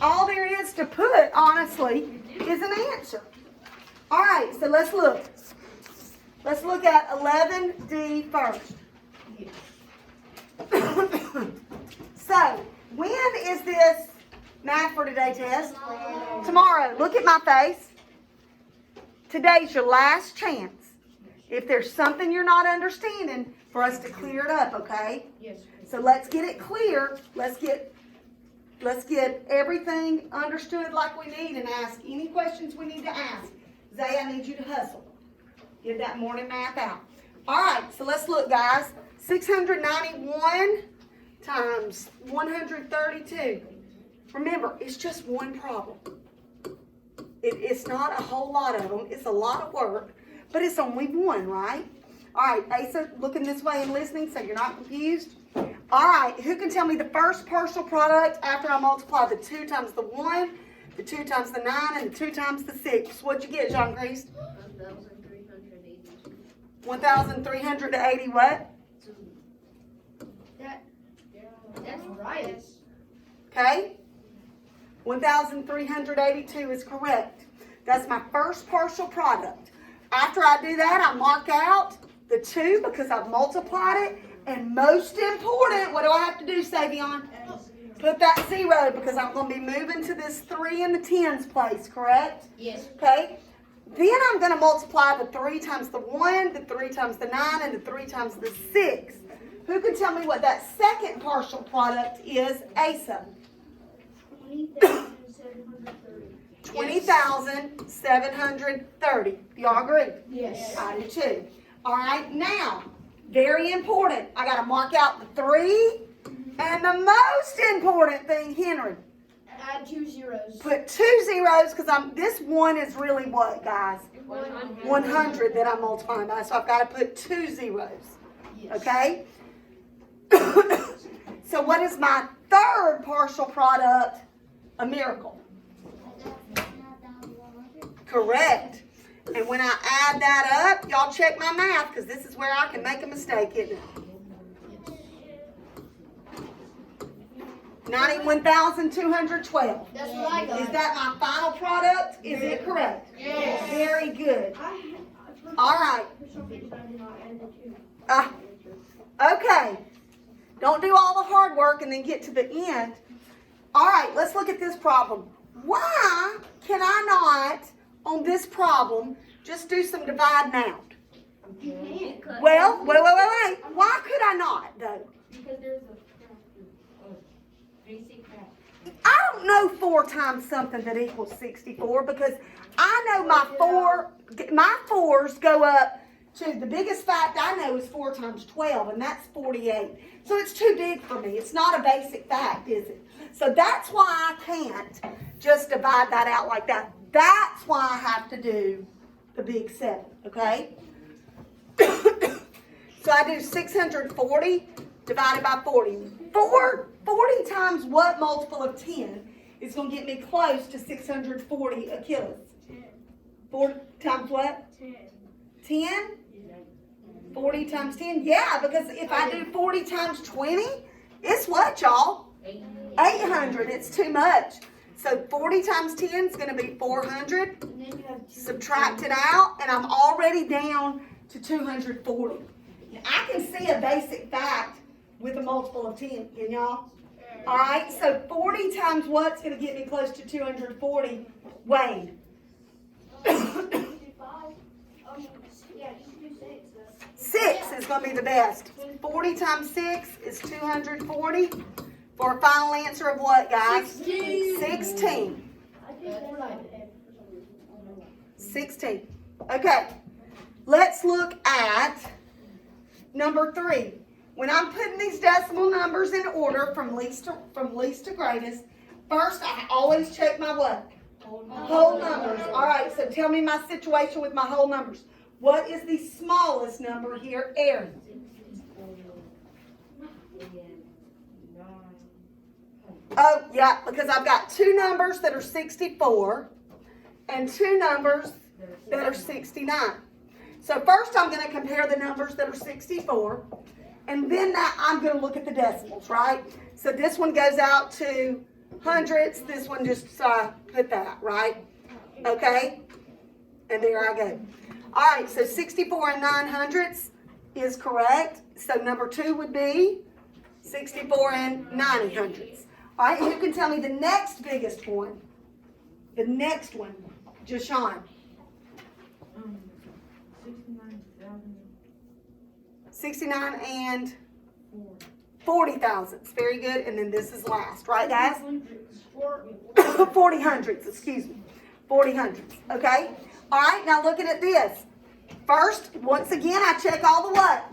all there is to put, honestly, is an answer. All right, so let's look. Let's look at 11D first. So, when is this math for today test? Tomorrow. Look at my face. Today's your last chance. If there's something you're not understanding, for us to clear it up, okay? Yes. So let's get it clear. Let's get everything understood like we need and ask any questions we need to ask. Zay, I need you to hustle. Get that morning math out. All right, so let's look, guys. 691 times 132. Remember, it's just one problem. It's not a whole lot of them. It's a lot of work, but it's only one, right? All right, Asa, looking this way and listening so you're not confused. All right, who can tell me the first partial product after I multiply the 2 times the 1, the 2 times the 9, and the 2 times the 6? What'd you get, John Christ? 1,382. 1,380 what? That's right. Okay? 1,382 is correct. That's my first partial product. After I do that, I mark out the 2 because I've multiplied it. And most important, what do I have to do, Savion? Put that 0 because I'm going to be moving to this 3 in the tens place, correct? Yes. Okay? Then I'm going to multiply the 3 times the 1, the 3 times the 9, and the 3 times the 6. Who can tell me what that second partial product is, Asa? 20,730. 20,730. Do y'all agree? Yes. I do too. All right, now, very important. I got to mark out the 3. And the most important thing, Henry, Add 2 zeros. put 2 zeros because this 1 is really what, guys? 100 that I'm multiplying by. So I've got to put 2 zeros. Yes. Okay? So what is my third partial product? A miracle. Correct. And when I add that up, y'all check my math because this is where I can make a mistake, isn't it? 91,212. That's what I got. Is that my final product? Is it correct? Yes. Very good. All right. Okay. Don't do all the hard work and then get to the end. All right, let's look at this problem. Why can I not, on this problem, just do some dividing out? You can't. Well, wait. Why could I not, though? Because there's a basic math. I don't know 4 times something that equals 64 because I know my 4s go up to the biggest fact I know is 4 times 12, and that's 48. So it's too big for me. It's not a basic fact, is it? So that's why I can't just divide that out like that. That's why I have to do the big 7, okay? So I do 640 divided by 40. 40 times what multiple of 10 is going to get me close to 640 Achilles? 4 times what? 10? 40 times 10? Yeah, because if I do 40 times 20, it's what, y'all? 800. It's too much. So 40 times 10 is going to be 400. Subtract it out, and I'm already down to 240. Now, I can see a basic fact with a multiple of 10, can y'all? All right, so 40 times what's going to get me close to 240? Wayne. 6 is going to be the best. 40 times 6 is 240. For a final answer of what, guys? 16. 16. Okay. Let's look at number 3. When I'm putting these decimal numbers in order from least to greatest, first I always check my what? Whole numbers. All right, so tell me my situation with my whole numbers. What is the smallest number here, Aaron? Oh, yeah, because I've got 2 numbers that are 64 and 2 numbers that are 69. So first I'm going to compare the numbers that are 64, and then I'm going to look at the decimals, right? So this one goes out to hundredths. This one just put that, right? Okay? And there I go. All right, so 64 and 900ths is correct. So number 2 would be 64 and 90 hundredths. All right, who can tell me the next biggest one? The next one, Jashawn. 69 and 40 thousandths. Very good. And then this is last, right, guys? 40 hundredths, excuse me. 40 hundredths, okay? All right, now looking at this. First, once again, I check all the what?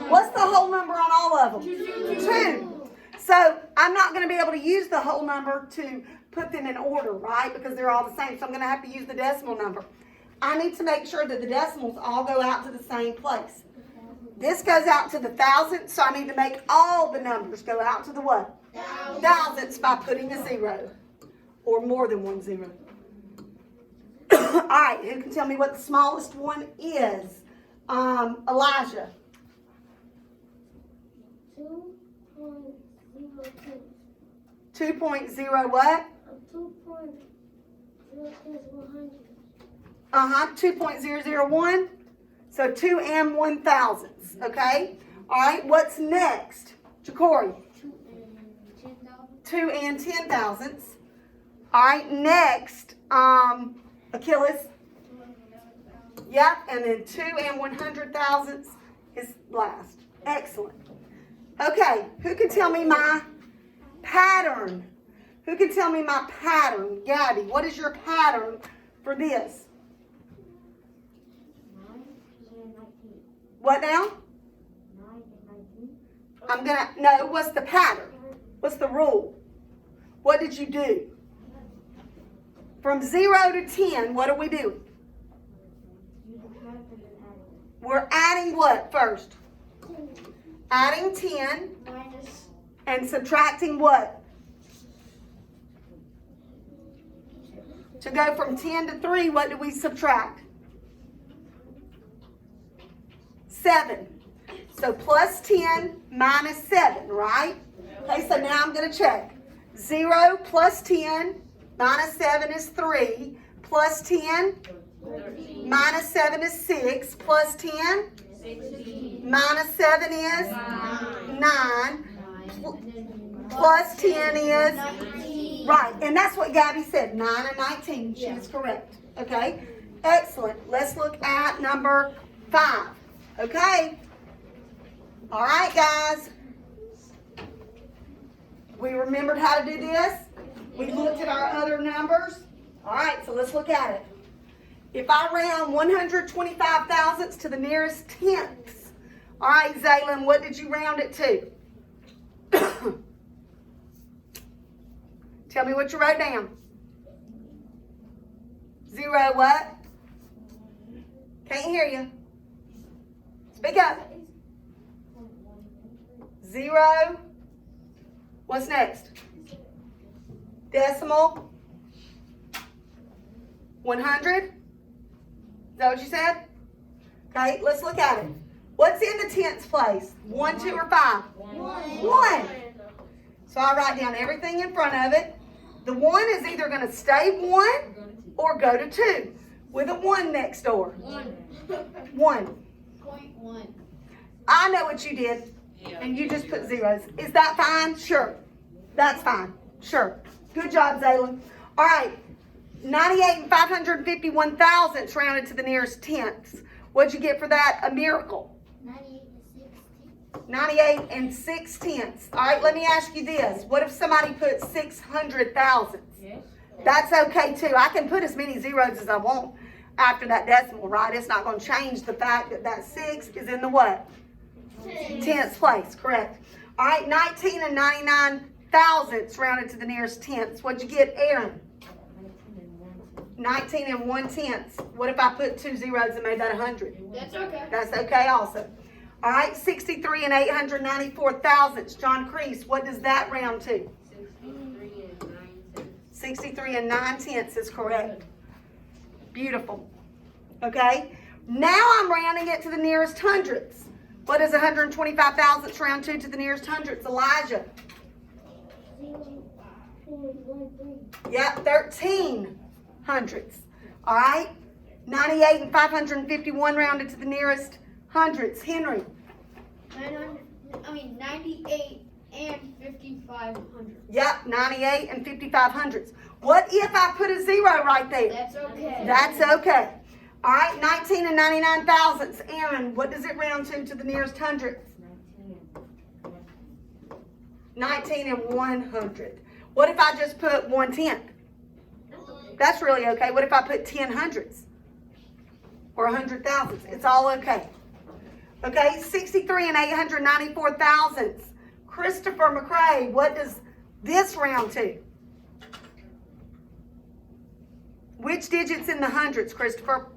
What's the whole number on all of them? 2. So I'm not going to be able to use the whole number to put them in order, right? Because they're all the same. So I'm going to have to use the decimal number. I need to make sure that the decimals all go out to the same place. This goes out to the thousandths, so I need to make all the numbers go out to the what? Thousandths by putting a 0. Or more than 1 0. All right, who can tell me what the smallest one is? Elijah. 2.02. 2.0 what? 2.0 2.001. So 2 and 1 thousandths, okay? All right, what's next? Jacory. 2 and 10 thousandths. All right, next, Achilles. Yep, and then 2 and 100 thousandths is last. Excellent. Okay, who can tell me my pattern? Who can tell me my pattern? Gabby, what is your pattern for this? What now? No, what's the pattern? What's the rule? What did you do? From 0 to 10, what are we doing? We're adding what first? Adding 10 and subtracting what? To go from 10 to 3, what do we subtract? 7. So plus 10 minus 7, right? Okay, so now I'm going to check. 0 plus 10 minus 7 is 3. Plus 10 minus 7 is 6. Plus 10 minus 7 is 9. Plus 10 is, right, and that's what Gabby said, 9 and 19. She was correct. Okay, excellent. Let's look at number 5. Okay. All right, guys. We remembered how to do this. We looked at our other numbers. All right, so let's look at it. If I round 125 thousandths to the nearest tenths, all right, Zaylin, what did you round it to? Tell me what you wrote down. 0 what? Can't hear you. Speak up. 0. What's next? Decimal. 100. Is that what you said? Okay, let's look at it. What's in the tenths place? 1, 2, or 5? 1. So I write down everything in front of it. The 1 is either going to stay 1 or go to 2 with a 1 next door. 1. 0.1. I know what you did, and you just put zeros. Is that fine? Sure. That's fine. Sure. Good job, Zaylin. All right. 98 and 551 thousandths rounded to the nearest tenths. What'd you get for that? A miracle. 98 and 6 tenths. All right, let me ask you this. What if somebody put 600 thousandths? Yes. That's okay, too. I can put as many zeros as I want after that decimal, right? It's not going to change the fact that that 6 is in the what? Tenths place, correct. All right, 19 and 99 thousandths rounded to the nearest tenths. What'd you get, Aaron? 19 and 1/10. What if I put 2 zeros and made that 100? That's okay. That's okay also. All right, 63 and 894 thousandths. John Crease, what does that round to? 63 and 9/10 is correct. Beautiful. Okay, now I'm rounding it to the nearest hundredths. What does 125 thousandths round to the nearest hundredths? Elijah. Yep, 13 hundredths. All right? 98 and 551 rounded to the nearest hundredths. Henry, 98 and 5,500. yep, 98 and 55 hundredths. What if I put a 0 right there? That's okay. That's okay. All right, 19 and 99 thousandths. Aaron, what does it round to the nearest hundredth? 19 and 100. What if I just put 1/10? That's really okay. What if I put 10 hundredths? Or 100 thousandths? It's all okay. Okay, 63 and 894 thousandths. Christopher McCrae, what does this round to? Which digit's in the hundreds, Christopher?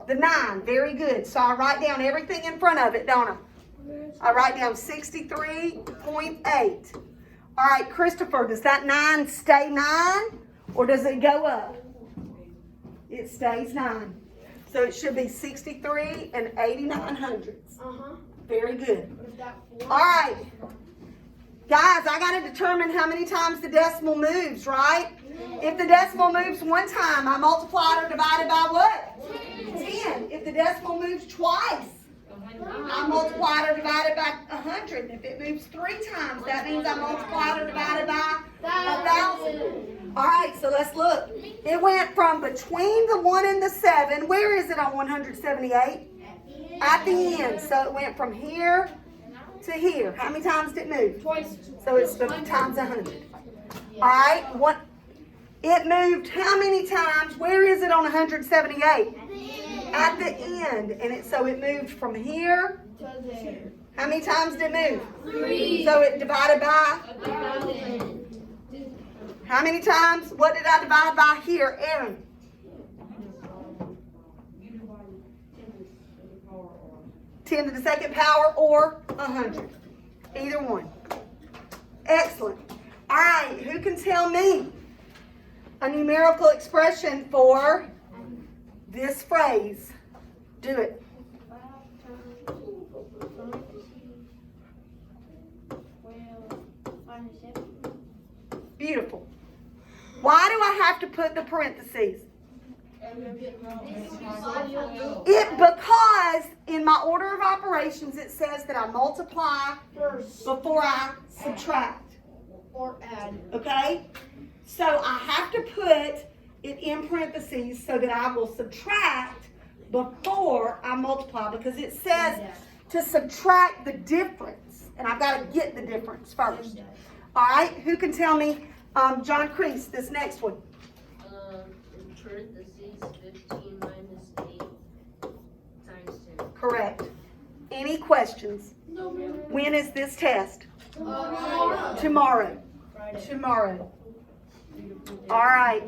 The 9. Very good. So I write down everything in front of it, don't I? I write down 63.8. All right, Christopher, does that 9 stay 9 or does it go up? It stays 9. So it should be 63 and 89 hundredths. Very good. What if that All right. Guys, I got to determine how many times the decimal moves, right? If the decimal moves one time, I multiply it or divide it by what? 10. If the decimal moves twice, I multiply it or divide it by 100. If it moves 3 times, that means I multiply it or divide it by 1,000. All right, so let's look. It went from between the 1 and the 7. Where is it on 178? At the end. So it went from here to here. How many times did it move? Twice. So it's times 100. All right, it moved how many times? Where is it on 178? At the end. And so it moved from here. To there. How many times did it move? 3. So it divided by 1,000. how many times? What did I divide by here, Aaron? 10 to the second power or 100. Either one. Excellent. All right, who can tell me a numerical expression for this phrase? Do it. Beautiful. Why do I have to put the parentheses? Because in my order of operations it says that I multiply First. before I subtract. Or add. Okay? So I have to put it in parentheses so that I will subtract before I multiply, because it says to subtract the difference, and I've got to get the difference first. All right? Who can tell me, John Crease, this next one? In parentheses, 15 minus 8 times 10. Correct. Any questions? No, ma'am. When is this test? Tomorrow. Tomorrow. Friday. Tomorrow. All right.